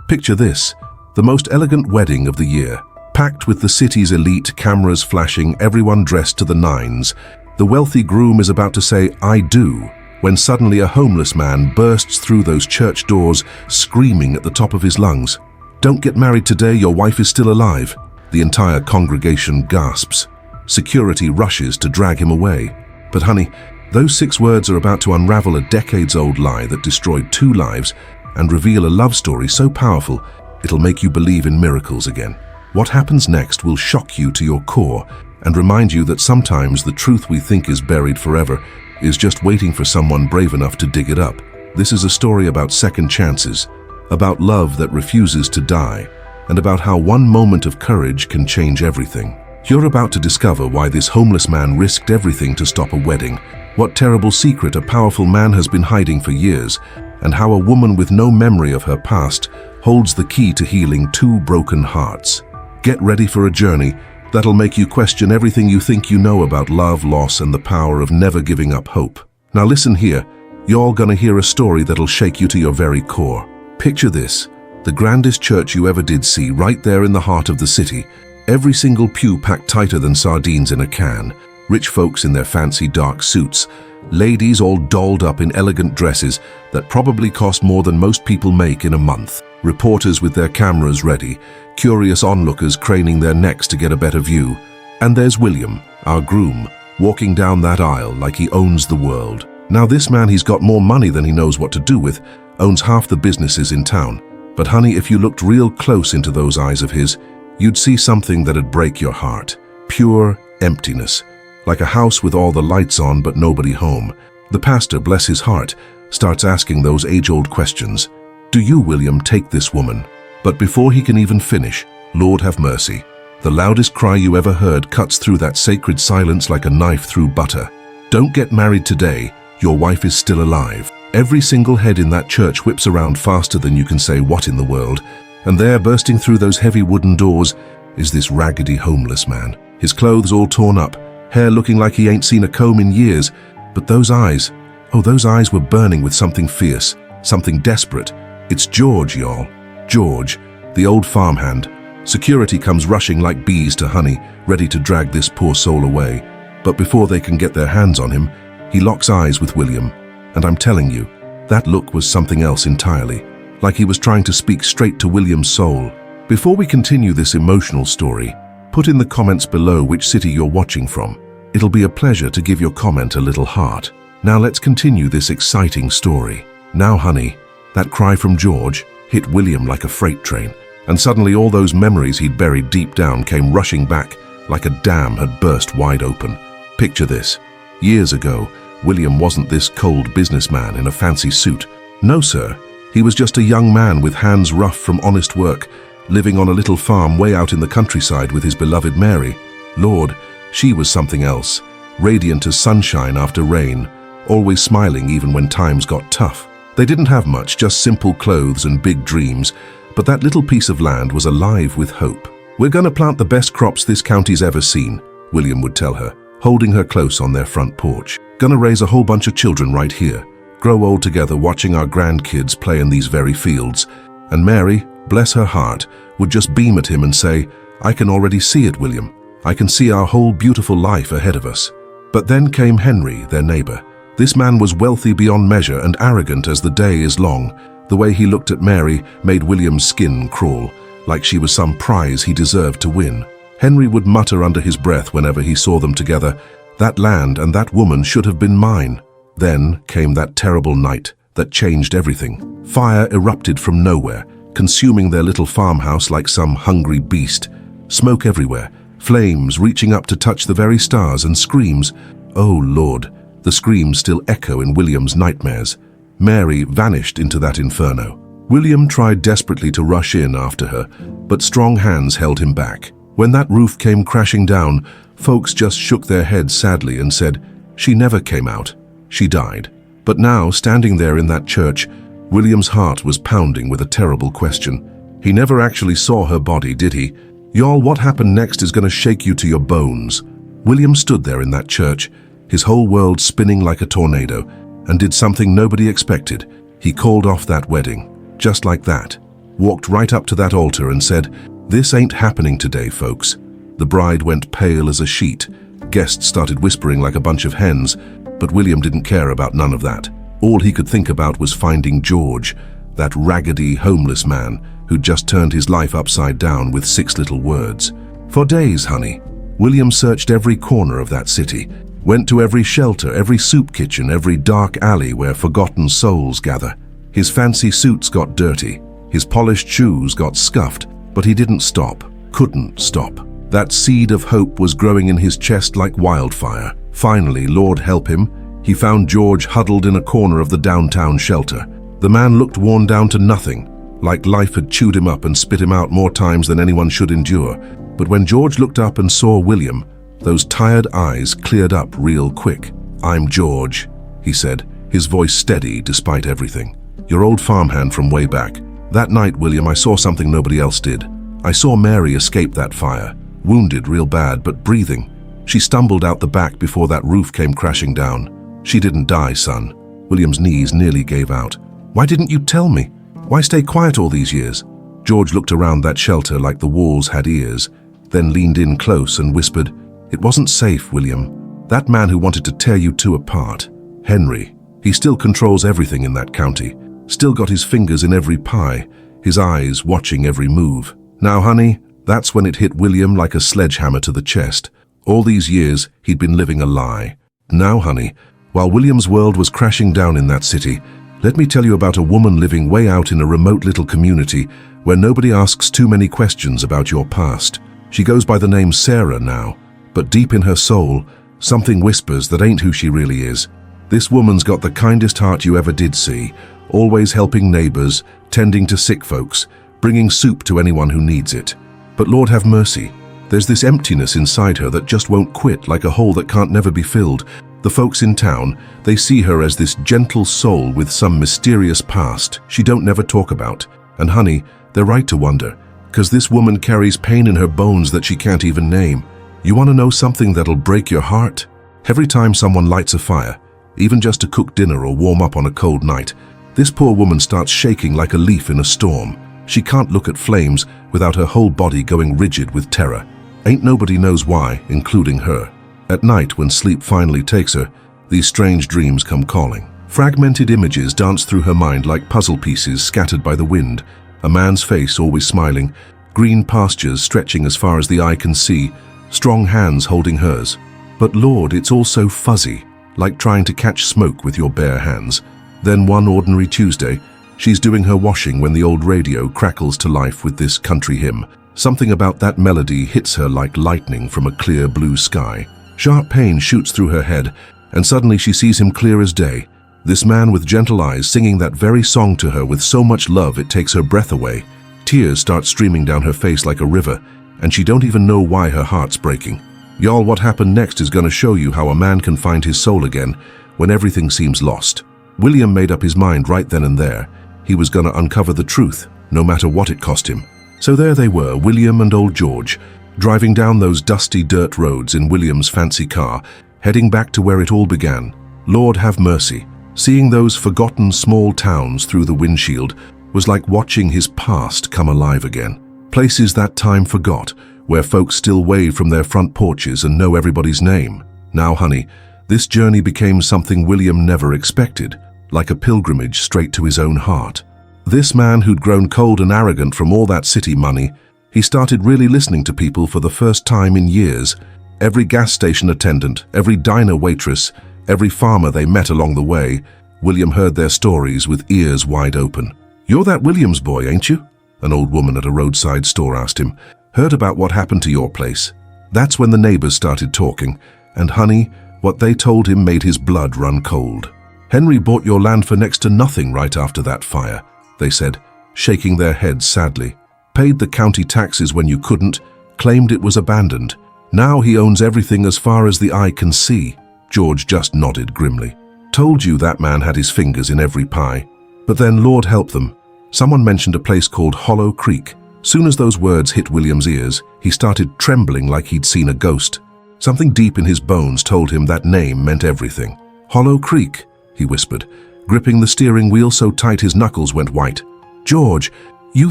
Picture this, the most elegant wedding of the year, packed with the city's elite, cameras flashing, everyone dressed to the nines. The wealthy groom is about to say, "I do," when suddenly a homeless man bursts through those church doors, screaming at the top of his lungs, "Don't get married today, your wife is still alive." The entire congregation gasps. Security rushes to drag him away. But honey, those 6 words are about to unravel a decades-old lie that destroyed 2 lives and reveal a love story so powerful, it'll make you believe in miracles again. What happens next will shock you to your core and remind you that sometimes the truth we think is buried forever is just waiting for someone brave enough to dig it up. This is a story about second chances, about love that refuses to die, and about how one moment of courage can change everything. You're about to discover why this homeless man risked everything to stop a wedding, what terrible secret a powerful man has been hiding for years, and how a woman with no memory of her past holds the key to healing 2 broken hearts. Get ready for a journey that'll make you question everything you think you know about love, loss, and the power of never giving up hope. Now listen here, you're gonna hear a story that'll shake you to your very core. Picture this, the grandest church you ever did see, right there in the heart of the city. Every single pew packed tighter than sardines in a can. Rich folks in their fancy dark suits. Ladies all dolled up in elegant dresses that probably cost more than most people make in a month. Reporters with their cameras ready. Curious onlookers craning their necks to get a better view. And there's William, our groom, walking down that aisle like he owns the world. Now this man, he's got more money than he knows what to do with, owns half the businesses in town. But honey, if you looked real close into those eyes of his, you'd see something that'd break your heart. Pure emptiness. Like a house with all the lights on but nobody home. The pastor, bless his heart, starts asking those age-old questions. "Do you, William, take this woman?" But before he can even finish, Lord have mercy, the loudest cry you ever heard cuts through that sacred silence like a knife through butter. "Don't get married today, your wife is still alive." Every single head in that church whips around faster than you can say what in the world, and there, bursting through those heavy wooden doors, is this raggedy homeless man. His clothes all torn up, hair looking like he ain't seen a comb in years, but those eyes, oh, those eyes were burning with something fierce, something desperate. It's George, y'all. George, the old farmhand. Security comes rushing like bees to honey, ready to drag this poor soul away. But before they can get their hands on him, he locks eyes with William. And I'm telling you, that look was something else entirely, like he was trying to speak straight to William's soul. Before we continue this emotional story, put in the comments below which city you're watching from. It'll be a pleasure to give your comment a little heart. Now let's continue this exciting story. Now honey, that cry from George hit William like a freight train, and suddenly all those memories he'd buried deep down came rushing back like a dam had burst wide open. Picture this. Years ago, William wasn't this cold businessman in a fancy suit. No sir, he was just a young man with hands rough from honest work, living on a little farm way out in the countryside with his beloved Mary. Lord, she was something else, radiant as sunshine after rain, always smiling even when times got tough. They didn't have much, just simple clothes and big dreams, but that little piece of land was alive with hope. "We're gonna plant the best crops this county's ever seen," William would tell her, holding her close on their front porch. "Gonna raise a whole bunch of children right here, grow old together watching our grandkids play in these very fields." And Mary, bless her heart, would just beam at him and say, "I can already see it, William. I can see our whole beautiful life ahead of us." But then came Henry, their neighbor. This man was wealthy beyond measure and arrogant as the day is long. The way he looked at Mary made William's skin crawl, like she was some prize he deserved to win. Henry would mutter under his breath whenever he saw them together, "That land and that woman should have been mine." Then came that terrible night that changed everything. Fire erupted from nowhere, consuming their little farmhouse like some hungry beast. Smoke everywhere, flames reaching up to touch the very stars, and screams. Oh Lord, the screams still echo in William's nightmares. Mary vanished into that inferno. William tried desperately to rush in after her, but strong hands held him back. When that roof came crashing down, folks just shook their heads sadly and said, "She never came out. She died." But now, standing there in that church, William's heart was pounding with a terrible question. He never actually saw her body, did he? Y'all, what happened next is going to shake you to your bones. William stood there in that church, his whole world spinning like a tornado, and did something nobody expected. He called off that wedding, just like that. walked right up to that altar and said, "This ain't happening today, folks." The bride went pale as a sheet. Guests started whispering like a bunch of hens, but William didn't care about none of that. All he could think about was finding George, that raggedy, homeless man who'd just turned his life upside down with 6 little words. For days, honey, William searched every corner of that city, went to every shelter, every soup kitchen, every dark alley where forgotten souls gather. His fancy suits got dirty, his polished shoes got scuffed, but he didn't stop, couldn't stop. That seed of hope was growing in his chest like wildfire. Finally, Lord help him, he found George huddled in a corner of the downtown shelter. The man looked worn down to nothing, like life had chewed him up and spit him out more times than anyone should endure. But when George looked up and saw William, those tired eyes cleared up real quick. "I'm George," he said, his voice steady despite everything. "Your old farmhand from way back. That night, William, I saw something nobody else did. I saw Mary escape that fire, wounded real bad, but breathing. She stumbled out the back before that roof came crashing down. She didn't die, son." William's knees nearly gave out. "Why didn't you tell me? Why stay quiet all these years?" George looked around that shelter like the walls had ears, then leaned in close and whispered, "It wasn't safe, William. That man who wanted to tear you two apart, Henry, he still controls everything in that county, still got his fingers in every pie, his eyes watching every move." Now, honey, that's when it hit William like a sledgehammer to the chest. All these years, he'd been living a lie. Now, honey, while William's world was crashing down in that city, let me tell you about a woman living way out in a remote little community where nobody asks too many questions about your past. She goes by the name Sarah now, but deep in her soul, something whispers that ain't who she really is. This woman's got the kindest heart you ever did see, always helping neighbors, tending to sick folks, bringing soup to anyone who needs it. But Lord have mercy, there's this emptiness inside her that just won't quit, like a hole that can't never be filled. The folks in town, they see her as this gentle soul with some mysterious past she don't never talk about. And honey, they're right to wonder, 'cause this woman carries pain in her bones that she can't even name. You want to know something that'll break your heart? Every time someone lights a fire, even just to cook dinner or warm up on a cold night, this poor woman starts shaking like a leaf in a storm. She can't look at flames without her whole body going rigid with terror. Ain't nobody knows why, including her. At night, when sleep finally takes her, these strange dreams come calling. Fragmented images dance through her mind like puzzle pieces scattered by the wind. A man's face always smiling, green pastures stretching as far as the eye can see, strong hands holding hers. But Lord, it's all so fuzzy, like trying to catch smoke with your bare hands. Then one ordinary Tuesday, she's doing her washing when the old radio crackles to life with this country hymn. Something about that melody hits her like lightning from a clear blue sky. Sharp pain shoots through her head, and suddenly she sees him clear as day. This man with gentle eyes singing that very song to her with so much love it takes her breath away. Tears start streaming down her face like a river, and she don't even know why her heart's breaking. Y'all, what happened next is gonna show you how a man can find his soul again when everything seems lost. William made up his mind right then and there. He was gonna uncover the truth, no matter what it cost him. So there they were, William and old George, driving down those dusty dirt roads in William's fancy car, heading back to where it all began. Lord have mercy. Seeing those forgotten small towns through the windshield was like watching his past come alive again. Places that time forgot, where folks still wave from their front porches and know everybody's name. Now, honey, this journey became something William never expected, like a pilgrimage straight to his own heart. This man who'd grown cold and arrogant from all that city money, he started really listening to people for the first time in years. Every gas station attendant, every diner waitress, every farmer they met along the way, William heard their stories with ears wide open. "You're that Williams boy, ain't you?" an old woman at a roadside store asked him. "Heard about what happened to your place." That's when the neighbors started talking, and honey, what they told him made his blood run cold. "Henry bought your land for next to nothing right after that fire," they said, shaking their heads sadly. "Paid the county taxes when you couldn't, claimed it was abandoned. Now he owns everything as far as the eye can see." George just nodded grimly. "Told you that man had his fingers in every pie." But then, Lord help them, someone mentioned a place called Hollow Creek. Soon as those words hit William's ears, he started trembling like he'd seen a ghost. Something deep in his bones told him that name meant everything. "Hollow Creek," he whispered, gripping the steering wheel so tight his knuckles went white. "George, You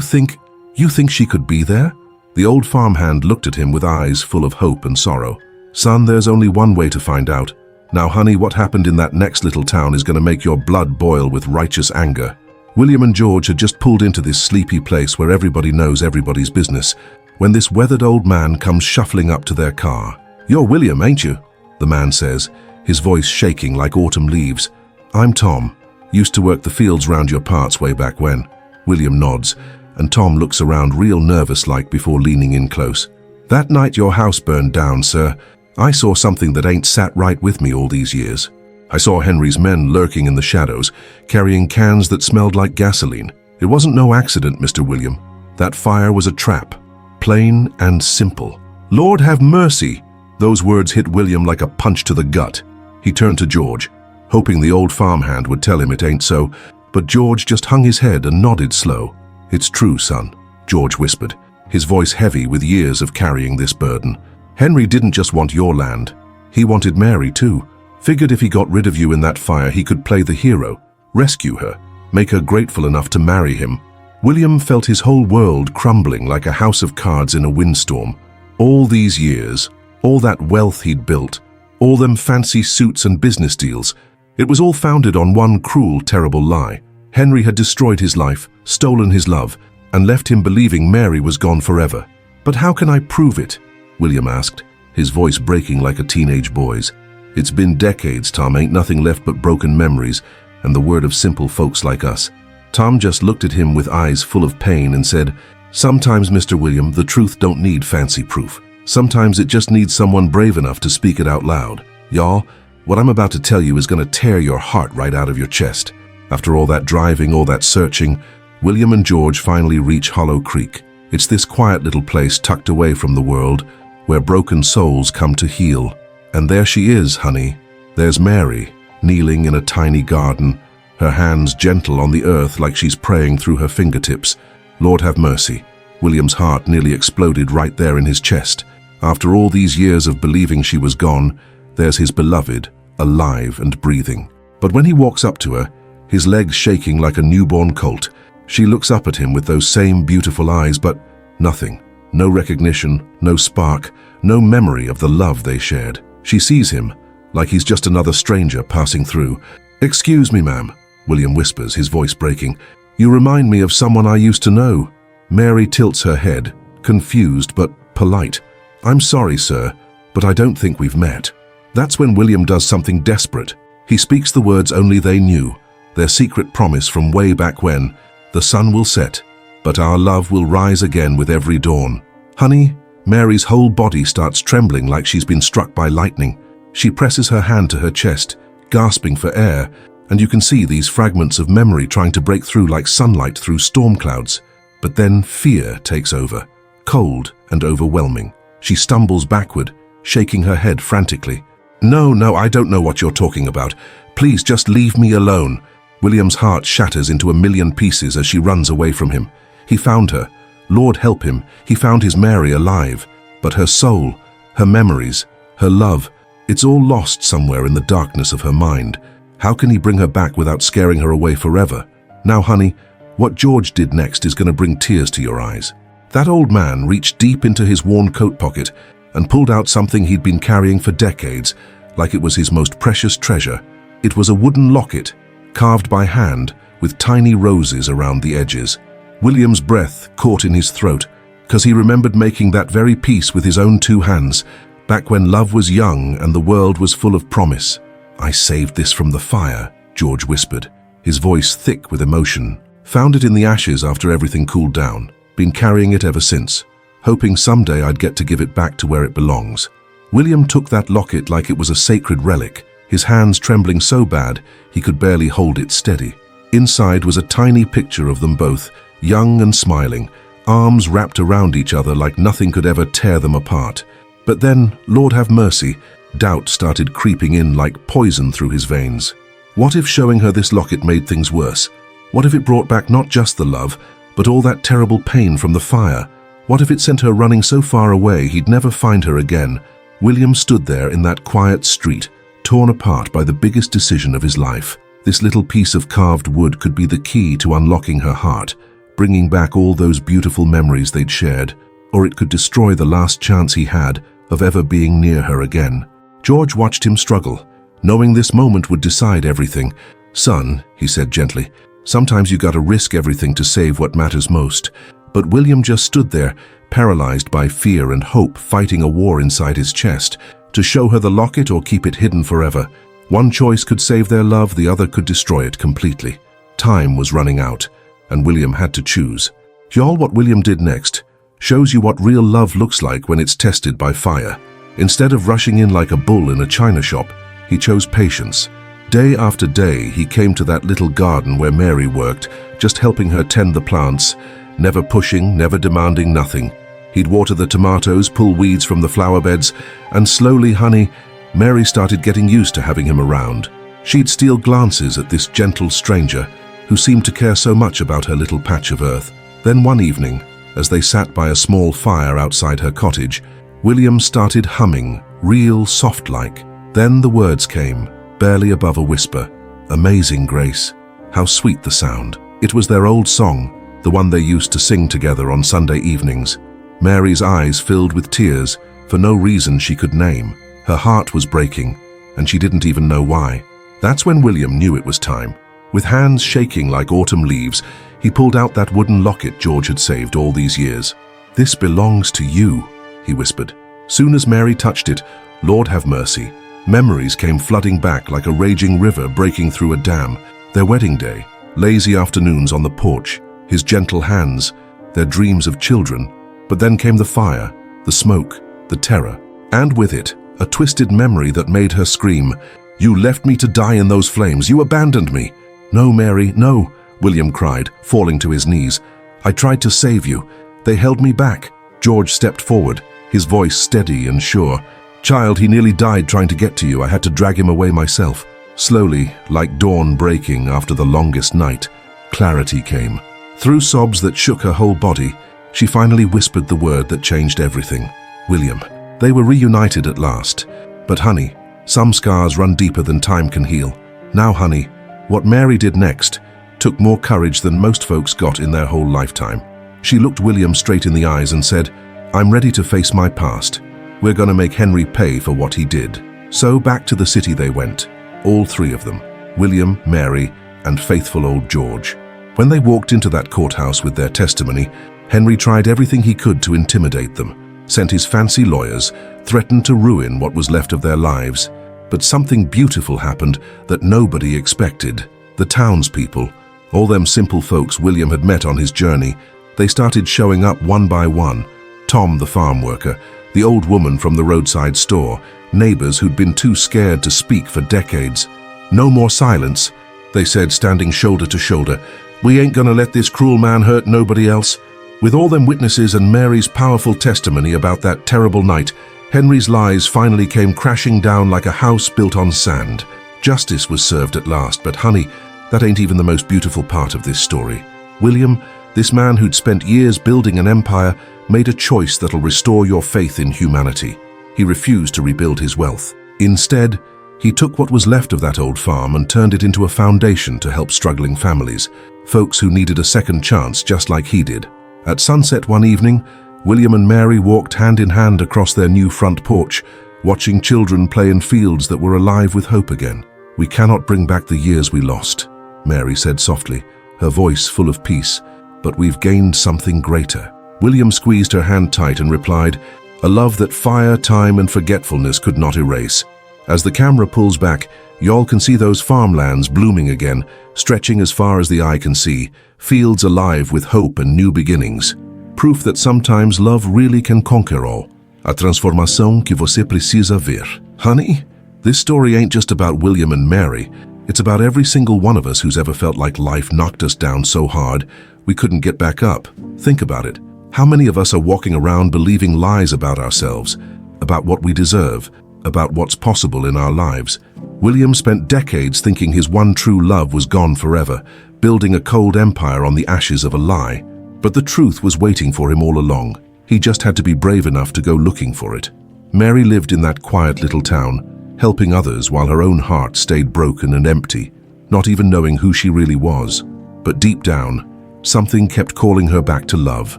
think she could be there?" The old farmhand looked at him with eyes full of hope and sorrow. "Son, there's only one way to find out. Now, honey, what happened in that next little town is going to make your blood boil with righteous anger." William and George had just pulled into this sleepy place where everybody knows everybody's business, when this weathered old man comes shuffling up to their car. "You're William, ain't you?" the man says, his voice shaking like autumn leaves. "I'm Tom. Used to work the fields round your parts way back when." William nods, and Tom looks around real nervous-like before leaning in close. "That night your house burned down, sir, I saw something that ain't sat right with me all these years. I saw Henry's men lurking in the shadows, carrying cans that smelled like gasoline. It wasn't no accident, Mr. William. That fire was a trap. Plain and simple." "Lord have mercy!" Those words hit William like a punch to the gut. He turned to George, hoping the old farmhand would tell him it ain't so, but George just hung his head and nodded slow. "It's true, son," George whispered, his voice heavy with years of carrying this burden. "Henry didn't just want your land. He wanted Mary too. Figured if he got rid of you in that fire, he could play the hero, rescue her, make her grateful enough to marry him." William felt his whole world crumbling like a house of cards in a windstorm. All these years, all that wealth he'd built, all them fancy suits and business deals, it was all founded on one cruel, terrible lie. Henry had destroyed his life, stolen his love, and left him believing Mary was gone forever. "But how can I prove it?" William asked, his voice breaking like a teenage boy's. "It's been decades, Tom, ain't nothing left but broken memories and the word of simple folks like us." Tom just looked at him with eyes full of pain and said, "Sometimes, Mr. William, the truth don't need fancy proof. Sometimes it just needs someone brave enough to speak it out loud. Y'all, what I'm about to tell you is going to tear your heart right out of your chest." After all that driving, all that searching, William and George finally reach Hollow Creek. It's this quiet little place tucked away from the world where broken souls come to heal. And there she is, honey. There's Mary, kneeling in a tiny garden, her hands gentle on the earth like she's praying through her fingertips. Lord have mercy. William's heart nearly exploded right there in his chest. After all these years of believing she was gone, there's his beloved, alive and breathing. But when he walks up to her, his legs shaking like a newborn colt, she looks up at him with those same beautiful eyes, but nothing. No recognition, no spark, no memory of the love they shared. She sees him, like he's just another stranger passing through. "Excuse me, ma'am," William whispers, his voice breaking. "You remind me of someone I used to know." Mary tilts her head, confused but polite. "I'm sorry, sir, but I don't think we've met." That's when William does something desperate. He speaks the words only they knew, their secret promise from way back when. "The sun will set, but our love will rise again with every dawn." "Honey," Mary's whole body starts trembling like she's been struck by lightning. She presses her hand to her chest, gasping for air, and you can see these fragments of memory trying to break through like sunlight through storm clouds. But then fear takes over, cold and overwhelming. She stumbles backward, shaking her head frantically. No, I don't know what you're talking about. Please just leave me alone." William's heart shatters into a million pieces as she runs away from him. He found her. Lord help him, he found his Mary alive. But her soul, her memories, her love, it's all lost somewhere in the darkness of her mind. How can he bring her back without scaring her away forever? Now, honey, what George did next is going to bring tears to your eyes. That old man reached deep into his worn coat pocket and pulled out something he'd been carrying for decades, like it was his most precious treasure. It was a wooden locket, carved by hand, with tiny roses around the edges. William's breath caught in his throat, because he remembered making that very piece with his own 2 hands, back when love was young and the world was full of promise. "I saved this from the fire," George whispered, his voice thick with emotion. "Found it in the ashes after everything cooled down. Been carrying it ever since, hoping someday I'd get to give it back to where it belongs." William took that locket like it was a sacred relic, his hands trembling so bad he could barely hold it steady. Inside was a tiny picture of them both, young and smiling, arms wrapped around each other like nothing could ever tear them apart. But then, Lord have mercy, doubt started creeping in like poison through his veins. What if showing her this locket made things worse? What if it brought back not just the love, but all that terrible pain from the fire? What if it sent her running so far away he'd never find her again? William stood there in that quiet street, torn apart by the biggest decision of his life. This little piece of carved wood could be the key to unlocking her heart, bringing back all those beautiful memories they'd shared, or it could destroy the last chance he had of ever being near her again. George watched him struggle, knowing this moment would decide everything. "Son," he said gently, "sometimes you gotta risk everything to save what matters most." But William just stood there, paralyzed by fear and hope, fighting a war inside his chest. To show her the locket or keep it hidden forever. One choice could save their love, the other could destroy it completely. Time was running out, and William had to choose. Y'all, what William did next shows you what real love looks like when it's tested by fire. Instead of rushing in like a bull in a china shop, he chose patience. Day after day, he came to that little garden where Mary worked, just helping her tend the plants, never pushing, never demanding nothing. He'd water the tomatoes, pull weeds from the flower beds, and slowly, honey, Mary started getting used to having him around. She'd steal glances at this gentle stranger who seemed to care so much about her little patch of earth. Then one evening, as they sat by a small fire outside her cottage, William started humming, real soft-like. Then the words came, barely above a whisper. "Amazing Grace." How sweet the sound. It was their old song, the one they used to sing together on Sunday evenings. Mary's eyes filled with tears for no reason she could name. Her heart was breaking, and she didn't even know why. That's when William knew it was time. With hands shaking like autumn leaves, he pulled out that wooden locket George had saved all these years. "This belongs to you," he whispered. Soon as Mary touched it, Lord have mercy, memories came flooding back like a raging river breaking through a dam. Their wedding day, lazy afternoons on the porch, his gentle hands, their dreams of children. But then came the fire, the smoke, the terror, and with it, a twisted memory that made her scream, "You left me to die in those flames. You abandoned me." "No, Mary, no," William cried, falling to his knees. "I tried to save you. They held me back." George stepped forward, his voice steady and sure. "Child, he nearly died trying to get to you. I had to drag him away myself." Slowly, like dawn breaking after the longest night, clarity came. Through sobs that shook her whole body, she finally whispered the word that changed everything. "William." They were reunited at last. But honey, some scars run deeper than time can heal. Now honey, what Mary did next took more courage than most folks got in their whole lifetime. She looked William straight in the eyes and said, "I'm ready to face my past. We're gonna make Henry pay for what he did." So back to the city they went, all three of them, William, Mary, and faithful old George. When they walked into that courthouse with their testimony, Henry tried everything he could to intimidate them, sent his fancy lawyers, threatened to ruin what was left of their lives. But something beautiful happened that nobody expected. The townspeople, all them simple folks William had met on his journey, they started showing up one by one. Tom, the farm worker, the old woman from the roadside store, neighbors who'd been too scared to speak for decades. "No more silence," they said, standing shoulder to shoulder. "We ain't gonna let this cruel man hurt nobody else." With all them witnesses and Mary's powerful testimony about that terrible night, Henry's lies finally came crashing down like a house built on sand. Justice was served at last, but honey, that ain't even the most beautiful part of this story. William, this man who'd spent years building an empire, made a choice that'll restore your faith in humanity. He refused to rebuild his wealth. Instead, he took what was left of that old farm and turned it into a foundation to help struggling families, folks who needed a second chance just like he did. At sunset one evening, William and Mary walked hand in hand across their new front porch, watching children play in fields that were alive with hope again. "We cannot bring back the years we lost," Mary said softly, her voice full of peace, "but we've gained something greater." William squeezed her hand tight and replied, "A love that fire, time, and forgetfulness could not erase." As the camera pulls back, y'all can see those farmlands blooming again, stretching as far as the eye can see, fields alive with hope and new beginnings. Proof that sometimes love really can conquer all. A transformação que você precisa ver. Honey, this story ain't just about William and Mary. It's about every single one of us who's ever felt like life knocked us down so hard we couldn't get back up. Think about it. How many of us are walking around believing lies about ourselves, about what we deserve, about what's possible in our lives? William spent decades thinking his one true love was gone forever, building a cold empire on the ashes of a lie. But the truth was waiting for him all along. He just had to be brave enough to go looking for it. Mary lived in that quiet little town, helping others while her own heart stayed broken and empty, not even knowing who she really was. But deep down, Something kept calling her back to love,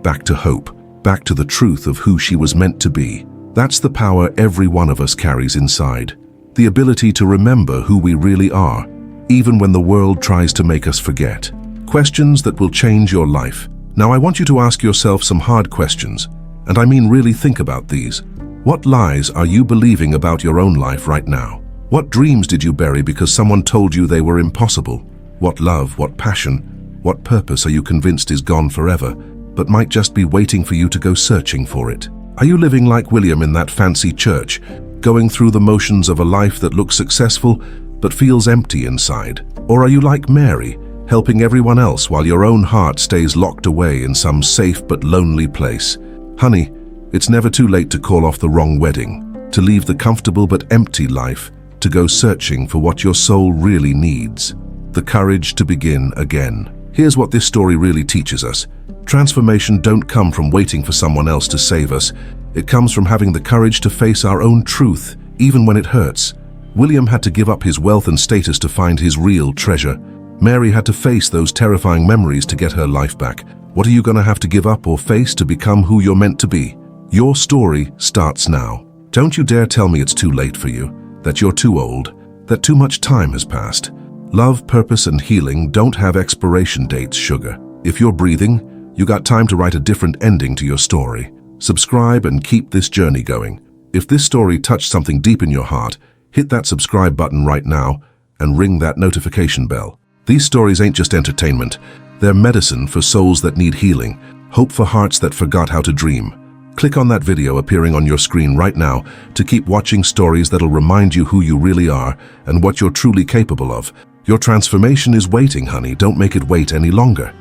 back to hope, back to the truth of who she was meant to be. That's the power every one of us carries inside. The ability to remember who we really are, even when the world tries to make us forget. Questions that will change your life. Now I want you to ask yourself some hard questions, and I mean really think about these. What lies are you believing about your own life right now? What dreams did you bury because someone told you they were impossible? What love, what passion, what purpose are you convinced is gone forever, but might just be waiting for you to go searching for it? Are you living like William in that fancy church, going through the motions of a life that looks successful but feels empty inside? Or are you like Mary, helping everyone else while your own heart stays locked away in some safe but lonely place? Honey, it's never too late to call off the wrong wedding, to leave the comfortable but empty life, to go searching for what your soul really needs. The courage to begin again. Here's what this story really teaches us. Transformation don't come from waiting for someone else to save us. It comes from having the courage to face our own truth, even when it hurts. William had to give up his wealth and status to find his real treasure. Mary had to face those terrifying memories to get her life back. What are you going to have to give up or face to become who you're meant to be? Your story starts now. Don't you dare tell me it's too late for you, that you're too old, that too much time has passed. Love, purpose, and healing don't have expiration dates, sugar. If you're breathing, you got time to write a different ending to your story. Subscribe and keep this journey going. If this story touched something deep in your heart, hit that subscribe button right now and ring that notification bell. These stories ain't just entertainment. They're medicine for souls that need healing, hope for hearts that forgot how to dream. Click on that video appearing on your screen right now to keep watching stories that'll remind you who you really are and what you're truly capable of. Your transformation is waiting, honey. Don't make it wait any longer.